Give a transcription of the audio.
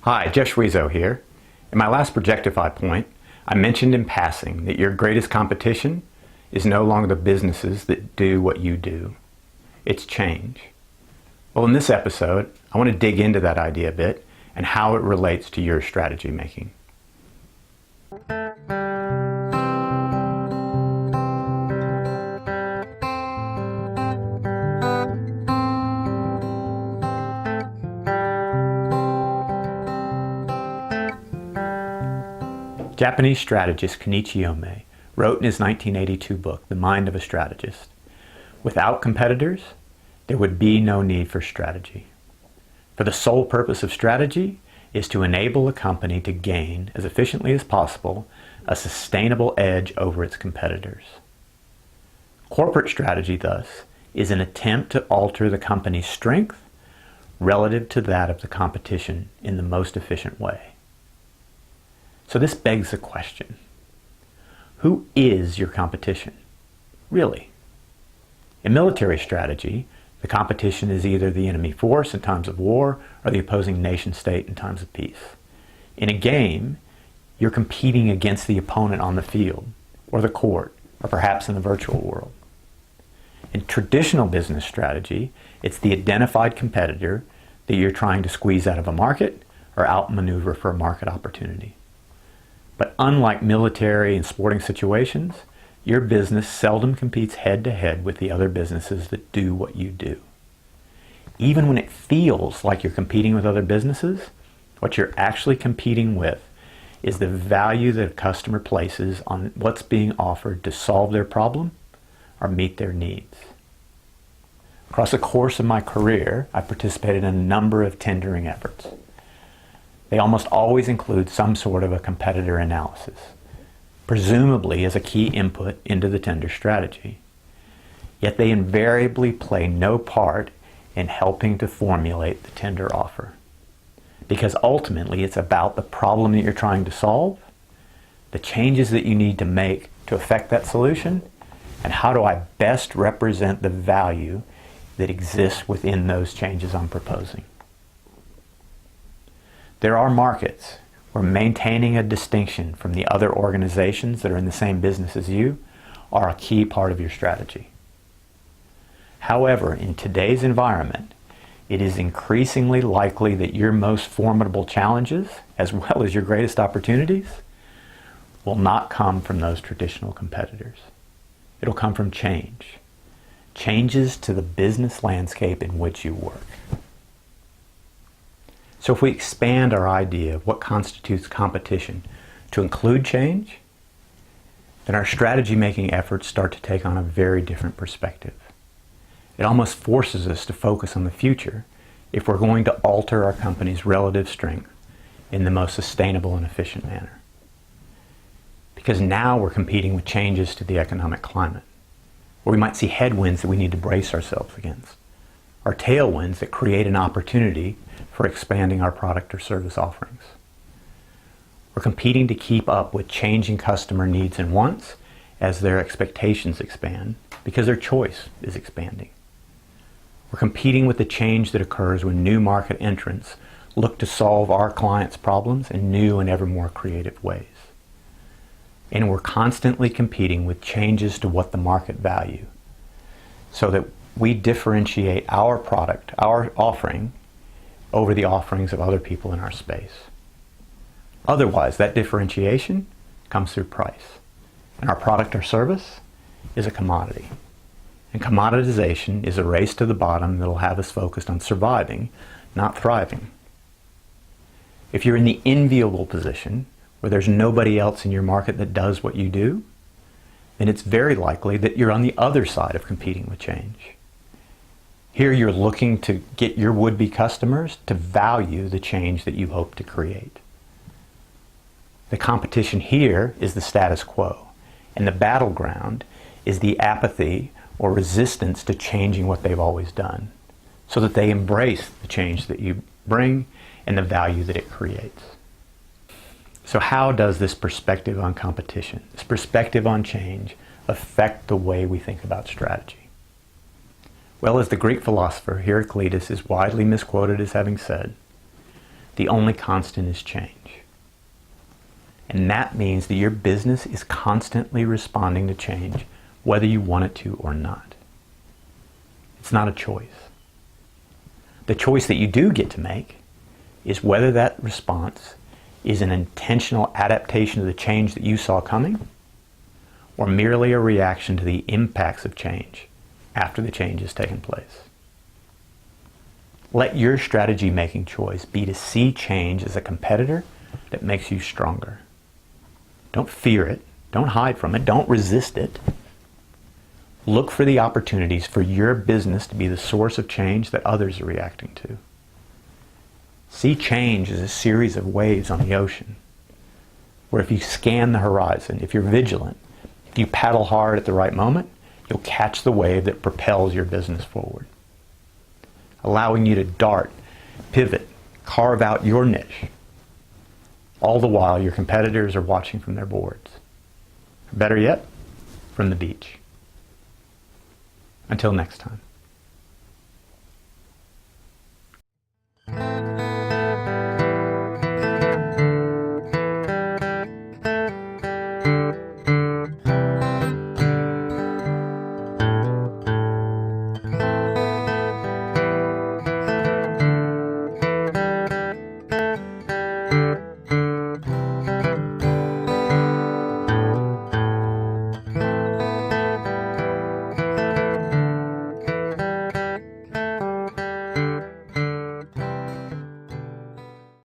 Hi, Jeff Schwezo here. In my last Projectify Point, I mentioned in passing that your greatest competition is no longer the businesses that do what you do. It's change. Well, in this episode, I want to dig into that idea a bit and how it relates to your strategy making. Japanese strategist Kenichi Ohmae wrote in his 1982 book, The Mind of a Strategist, "Without competitors, there would be no need for strategy. For the sole purpose of strategy is to enable a company to gain, as efficiently as possible, a sustainable edge over its competitors." Corporate strategy, thus, is an attempt to alter the company's strength relative to that of the competition in the most efficient way. So this begs the question, who is your competition, really? In military strategy, the competition is either the enemy force in times of war or the opposing nation state in times of peace. In a game, you're competing against the opponent on the field, or the court, or perhaps in the virtual world. In traditional business strategy, it's the identified competitor that you're trying to squeeze out of a market or outmaneuver for a market opportunity. But unlike military and sporting situations, your business seldom competes head-to-head with the other businesses that do what you do. Even when it feels like you're competing with other businesses, what you're actually competing with is the value that a customer places on what's being offered to solve their problem or meet their needs. Across the course of my career, I participated in a number of tendering efforts. They almost always include some sort of a competitor analysis, presumably as a key input into the tender strategy. Yet they invariably play no part in helping to formulate the tender offer. Because ultimately it's about the problem that you're trying to solve, the changes that you need to make to affect that solution, and how do I best represent the value that exists within those changes I'm proposing. There are markets where maintaining a distinction from the other organizations that are in the same business as you are a key part of your strategy. However, in today's environment, it is increasingly likely that your most formidable challenges, as well as your greatest opportunities, will not come from those traditional competitors. It'll come from change. Changes to the business landscape in which you work. So if we expand our idea of what constitutes competition to include change, then our strategy making efforts start to take on a very different perspective. It almost forces us to focus on the future if we're going to alter our company's relative strength in the most sustainable and efficient manner. Because now we're competing with changes to the economic climate, where we might see headwinds that we need to brace ourselves against, or tailwinds that create an opportunity for expanding our product or service offerings. We're competing to keep up with changing customer needs and wants as their expectations expand because their choice is expanding. We're competing with the change that occurs when new market entrants look to solve our clients' problems in new and ever more creative ways. And we're constantly competing with changes to what the market value so that we differentiate our product, our offering, over the offerings of other people in our space. Otherwise, that differentiation comes through price. And our product or service is a commodity. And commoditization is a race to the bottom that'll have us focused on surviving, not thriving. If you're in the enviable position where there's nobody else in your market that does what you do, then it's very likely that you're on the other side of competing with change. Here you're looking to get your would-be customers to value the change that you hope to create. The competition here is the status quo, and the battleground is the apathy or resistance to changing what they've always done, so that they embrace the change that you bring and the value that it creates. So how does this perspective on competition, this perspective on change, affect the way we think about strategy? Well, as the Greek philosopher Heraclitus is widely misquoted as having said, The only constant is change. And that means that your business is constantly responding to change, whether you want it to or not. It's not a choice. The choice that you do get to make is whether that response is an intentional adaptation to the change that you saw coming, or merely a reaction to the impacts of change after the change has taken place. Let your strategy making choice be to see change as a competitor that makes you stronger. Don't fear it. Don't hide from it. Don't resist it. Look for the opportunities for your business to be the source of change that others are reacting to. See change as a series of waves on the ocean, where if you scan the horizon, if you're vigilant, if you paddle hard at the right moment, you'll catch the wave that propels your business forward, allowing you to dart, pivot, carve out your niche, all the while your competitors are watching from their boards. Better yet, from the beach. Until next time.